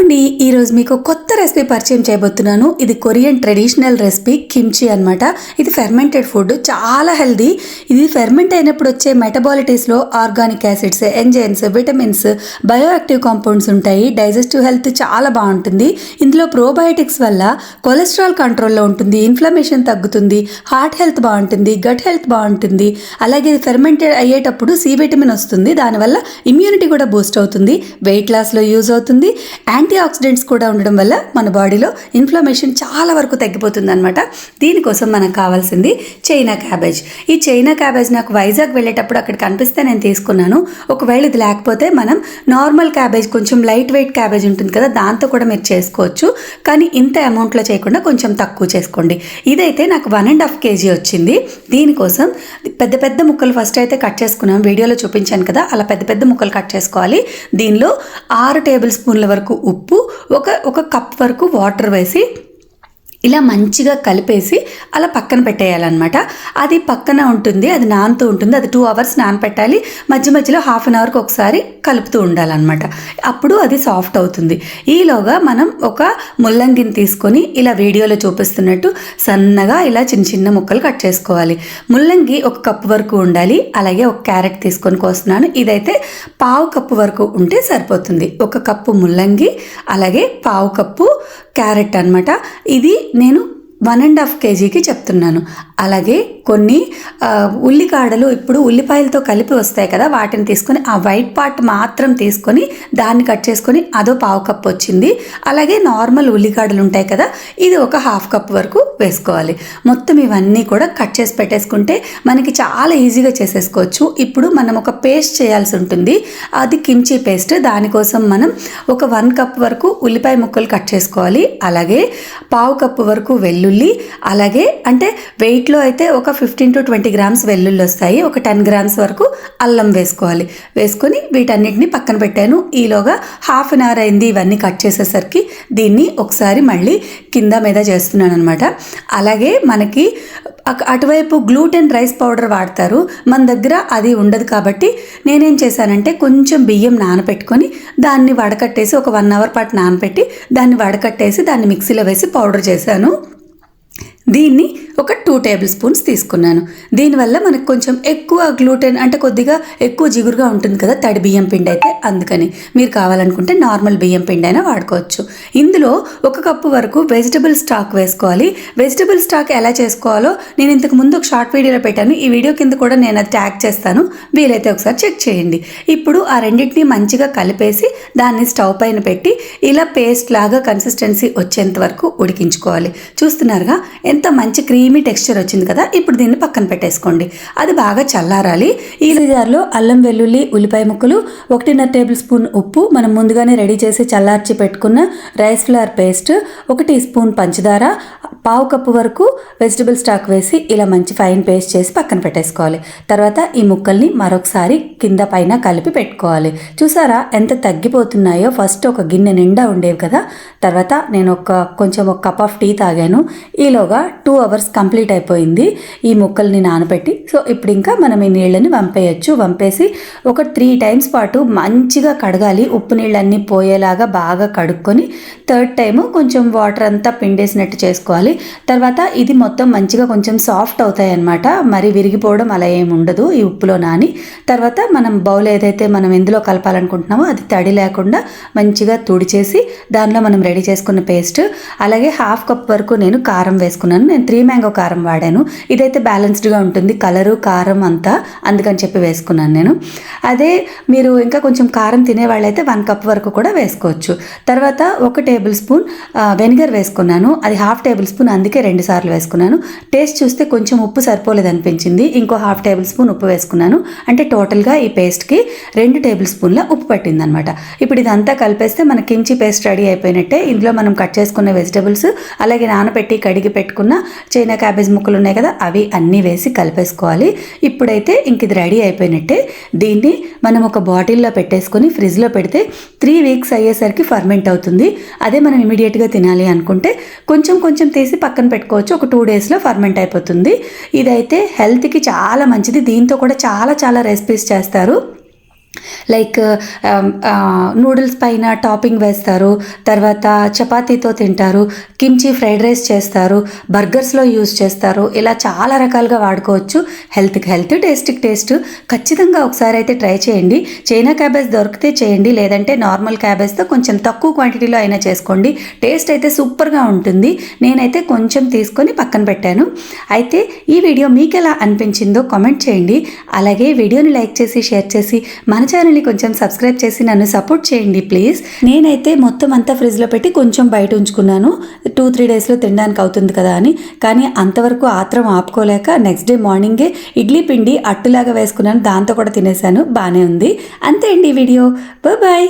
అండి, ఈరోజు మీకు కొత్త రెసిపీ పరిచయం చేయబోతున్నాను. ఇది కొరియన్ ట్రెడిషనల్ రెసిపీ కిమ్చి అనమాట. ఇది ఫెర్మెంటెడ్ ఫుడ్, చాలా హెల్దీ. ఇది ఫెర్మెంట్ అయినప్పుడు వచ్చే మెటబాలిటీస్లో organic acids, enzymes, vitamins, bioactive compounds ఉంటాయి. డైజెస్టివ్ హెల్త్ చాలా బాగుంటుంది. ఇందులో ప్రోబయోటిక్స్ వల్ల కొలెస్ట్రాల్ కంట్రోల్లో ఉంటుంది, ఇన్ఫ్లమేషన్ తగ్గుతుంది, హార్ట్ హెల్త్ బాగుంటుంది, గట్ హెల్త్ బాగుంటుంది. అలాగే ఇది ఫెర్మెంటెడ్ అయ్యేటప్పుడు సి విటమిన్ వస్తుంది, దానివల్ల ఇమ్యూనిటీ కూడా బూస్ట్ అవుతుంది, వెయిట్ లాస్లో యూజ్ అవుతుంది. యాంటీ ఆక్సిడెంట్స్ కూడా ఉండడం వల్ల మన బాడీలో ఇన్ఫ్లమేషన్ చాలా వరకు తగ్గిపోతుంది అనమాట. దీనికోసం మనకు కావాల్సింది చైనా క్యాబేజ్. ఈ చైనా క్యాబేజ్ నాకు వైజాగ్ వెళ్ళేటప్పుడు అక్కడ కనిపిస్తే నేను తీసుకున్నాను. ఒకవేళ ఇది లేకపోతే మనం నార్మల్ క్యాబేజ్, కొంచెం లైట్ వెయిట్ క్యాబేజ్ ఉంటుంది కదా, దాంతో కూడా మీరు చేసుకోవచ్చు. కానీ ఇంత అమౌంట్లో చేయకుండా కొంచెం తక్కువ చేసుకోండి. ఇదైతే నాకు 1.5 kg వచ్చింది. దీనికోసం పెద్ద పెద్ద ముక్కలు ఫస్ట్ అయితే కట్ చేసుకున్నాను, వీడియోలో చూపించాను కదా, అలా పెద్ద పెద్ద ముక్కలు కట్ చేసుకోవాలి. దీనిలో 6 టేబుల్ స్పూన్ల వరకు ఉప్పు, ఒక కప్ వరకు వాటర్ వేసి ఇలా మంచిగా కలిపేసి అలా పక్కన పెట్టేయాలన్నమాట. అది పక్కన ఉంటుంది, అది నానుతూ ఉంటుంది. అది 2 hours నానపెట్టాలి. మధ్య మధ్యలో 1/2 hourకి ఒకసారి కలుపుతూ ఉండాలన్నమాట. అప్పుడు అది సాఫ్ట్ అవుతుంది. ఈలోగా మనం ఒక ముల్లంగిని తీసుకొని ఇలా వీడియోలో చూపిస్తున్నట్టు సన్నగా ఇలా చిన్న చిన్న ముక్కలు కట్ చేసుకోవాలి. ముల్లంగి 1 కప్ వరకు ఉండాలి. అలాగే 1 క్యారెట్ తీసుకొని కోస్తున్నాను. ఇదైతే 1/2 కప్పు వరకు ఉంటే సరిపోతుంది. 1 కప్పు ముల్లంగి, అలాగే 1/2 కప్పు క్యారెట్ అనమాట. ఇది నేను 1.5 kgకి చెప్తున్నాను. అలాగే కొన్ని ఉల్లికాడలు, ఇప్పుడు ఉల్లిపాయలతో కలిపి వస్తాయి కదా, వాటిని తీసుకొని ఆ వైట్ పార్ట్ మాత్రం తీసుకొని దాన్ని కట్ చేసుకొని అదో 1/2 కప్ వచ్చింది. అలాగే నార్మల్ ఉల్లికాడలు ఉంటాయి కదా, ఇది ఒక 1/2 కప్ వరకు వేసుకోవాలి. మొత్తం ఇవన్నీ కూడా కట్ చేసి పెట్టేసుకుంటే మనకి చాలా ఈజీగా చేసేసుకోవచ్చు. ఇప్పుడు మనం ఒక పేస్ట్ చేయాల్సి ఉంటుంది, అది కిమ్చి పేస్ట్. దానికోసం మనం ఒక 1 కప్ వరకు ఉల్లిపాయ ముక్కలు కట్ చేసుకోవాలి. అలాగే 1/2 కప్పు వరకు వెల్లుల్లి, అలాగే అంటే వెయిట్లో అయితే ఒక 15 to 20 grams వెల్లుల్లి వస్తాయి. ఒక 10 grams వరకు అల్లం వేసుకోవాలి. వేసుకొని వీటన్నిటిని పక్కన పెట్టాను. ఈలోగా 1/2 hour అయింది ఇవన్నీ కట్ చేసేసరికి. దీన్ని ఒకసారి మళ్ళీ కింద మీద చేస్తున్నాను అనమాట. అలాగే మనకి అటువైపు గ్లూటెన్ రైస్ పౌడర్ వాడతారు, మన దగ్గర అది ఉండదు కాబట్టి నేనేం చేశానంటే కొంచెం బియ్యం నానపెట్టుకొని దాన్ని వడకట్టేసి ఒక 1 hour పాటు నానపెట్టి దాన్ని వడకట్టేసి దాన్ని మిక్సీలో వేసి పౌడర్ చేశాను. దీన్ని ఒక 2 టేబుల్ స్పూన్స్ తీసుకున్నాను. దీనివల్ల మనకు కొంచెం ఎక్కువ గ్లూటెన్ అంటే కొద్దిగా ఎక్కువ జిగురుగా ఉంటుంది కదా తడి బియ్యం పిండి అయితే, అందుకని మీరు కావాలనుకుంటే నార్మల్ బియ్యం పిండి అయినా వాడుకోవచ్చు. ఇందులో 1 కప్పు వరకు వెజిటబుల్ స్టాక్ వేసుకోవాలి. వెజిటబుల్ స్టాక్ ఎలా చేసుకోవాలో నేను ఇంతకు ముందు ఒక షార్ట్ వీడియోలో పెట్టాను. ఈ వీడియో కింద కూడా నేను అది ట్యాగ్ చేస్తాను, వీలైతే ఒకసారి చెక్ చేయండి. ఇప్పుడు ఆ రెండింటిని మంచిగా కలిపేసి దాన్ని స్టవ్ పైన పెట్టి ఇలా పేస్ట్ లాగా కన్సిస్టెన్సీ వచ్చేంత వరకు ఉడికించుకోవాలి. చూస్తున్నారుగా ఎంత మంచి క్రీమీ టెక్స్చర్ వచ్చింది కదా. ఇప్పుడు దీన్ని పక్కన పెట్టేసుకోండి, అది బాగా చల్లారాలి. ఈ జార్లో అల్లం, వెల్లుల్లి, ఉల్లిపాయ ముక్కలు, 1.5 టేబుల్ స్పూన్ ఉప్పు, మనం ముందుగానే రెడీ చేసి చల్లార్చి పెట్టుకున్న rice flour paste, 1 teaspoon పంచదార, 1/2 కప్పు వరకు వెజిటబుల్ స్టాక్ వేసి ఇలా మంచి ఫైన్ పేస్ట్ చేసి పక్కన పెట్టేసుకోవాలి. తర్వాత ఈ ముక్కల్ని మరొకసారి కింద పైన కలిపి పెట్టుకోవాలి. చూసారా ఎంత తగ్గిపోతున్నాయో. ఫస్ట్ ఒక గిన్నె నిండా ఉండేవి కదా, తర్వాత నేను కొంచెం ఒక కప్ ఆఫ్ టీ తాగాను. ఈలోగా 2 hours కంప్లీట్ అయిపోయింది ఈ ముక్కల్ని నానబెట్టి. సో ఇప్పుడు ఇంకా మనం ఈ నీళ్ళని వంపేయచ్చు. వంపేసి ఒక 3 times పాటు మంచిగా కడగాలి. ఉప్పు నీళ్ళన్నీ పోయేలాగా బాగా కడుక్కొని 3rd time కొంచెం వాటర్ అంతా పిండేసినట్టు చేసుకోవాలి. తర్వాత ఇది మొత్తం మంచిగా కొంచెం సాఫ్ట్ అవుతాయి అన్నమాట, మరి విరిగిపోవడం అలా ఏమి ఉండదు ఈ ఉప్పులో నాని. తర్వాత మనం బౌల్ ఏదైతే మనం ఎందులో కలపాలనుకుంటున్నామో అది తడి లేకుండా మంచిగా తుడిచేసి దానిలో మనం రెడీ చేసుకున్న పేస్ట్, అలాగే 1/2 కప్ వరకు నేను కారం వేసుకున్నాను. నేను 3 mango కారం వాడాను. ఇదైతే బ్యాలెన్స్డ్గా ఉంటుంది కలరు కారం అంతా, అందుకని చెప్పి వేసుకున్నాను నేను. అదే మీరు ఇంకా కొంచెం కారం తినేవాళ్ళైతే 1 కప్ వరకు కూడా వేసుకోవచ్చు. తర్వాత 1 టేబుల్ స్పూన్ వెనిగర్ వేసుకున్నాను. అది 1/2 టేబుల్ స్పూన్, అందుకే 2 సార్లు వేసుకున్నాను. టేస్ట్ చూస్తే కొంచెం ఉప్పు సరిపోలేదు అనిపించింది, ఇంకో 1/2 టేబుల్ స్పూన్ ఉప్పు వేసుకున్నాను. అంటే టోటల్గా ఈ పేస్ట్కి 2 టేబుల్ స్పూన్ల ఉప్పు పట్టింది అనమాట. ఇప్పుడు ఇదంతా కలిపేస్తే మన కిమ్చి పేస్ట్ రెడీ అయిపోయినట్టే. ఇందులో మనం కట్ చేసుకున్న వెజిటబుల్స్, అలాగే నానబెట్టి కడిగి పెట్టుకున్న చైనా క్యాబేజ్ ముక్కలు ఉన్నాయి కదా, అవి అన్నీ వేసి కలిపేసుకోవాలి. ఇప్పుడైతే ఇంక ఇది రెడీ అయిపోయినట్టే. దీన్ని మనం ఒక బాటిల్లో పెట్టేసుకొని ఫ్రిడ్జ్లో పెడితే 3 weeks అయ్యేసరికి ఫర్మెంట్ అవుతుంది. అదే మనం ఇమీడియట్గా తినాలి అనుకుంటే కొంచెం కొంచెం తీసి పక్కన పెట్టుకోవచ్చు, ఒక 2 daysలో ఫర్మెంట్ అయిపోతుంది. ఇదైతే హెల్త్కి చాలా మంచిది. దీంతో కూడా చాలా రెసిపీస్ చేస్తారు. లైక్ నూడిల్స్ పైన టాపింగ్ వేస్తారు, తర్వాత చపాతీతో తింటారు, కిమ్చి ఫ్రైడ్ రైస్ చేస్తారు, బర్గర్స్లో యూజ్ చేస్తారు. ఇలా చాలా రకాలుగా వాడుకోవచ్చు. హెల్త్కి హెల్త్, టేస్ట్కి టేస్ట్. ఖచ్చితంగా ఒకసారి అయితే ట్రై చేయండి. చైనా క్యాబేజ్ దొరికితే చేయండి, లేదంటే నార్మల్ క్యాబేజ్తో కొంచెం తక్కువ క్వాంటిటీలో అయినా చేసుకోండి. టేస్ట్ అయితే సూపర్గా ఉంటుంది. నేనైతే కొంచెం తీసుకొని పక్కన పెట్టాను. అయితే ఈ వీడియో మీకు ఎలా అనిపించిందో కామెంట్ చేయండి. అలాగే వీడియోని లైక్ చేసి షేర్ చేసి మన ఛానల్ని కొంచెం సబ్స్క్రైబ్ చేసి నన్ను సపోర్ట్ చేయండి ప్లీజ్. నేనైతే మొత్తం అంతా ఫ్రిడ్జ్లో పెట్టి కొంచెం బయట ఉంచుకున్నాను, 2-3 డేస్లో తినడానికి అవుతుంది కదా అని. కానీ అంతవరకు ఆత్రం ఆపుకోలేక నెక్స్ట్ డే మార్నింగే ఇడ్లీ పిండి అట్టులాగా వేసుకున్నాను, దాంతో కూడా తినేసాను. బాగానే ఉంది. అంతే అండి వీడియో. బాయ్.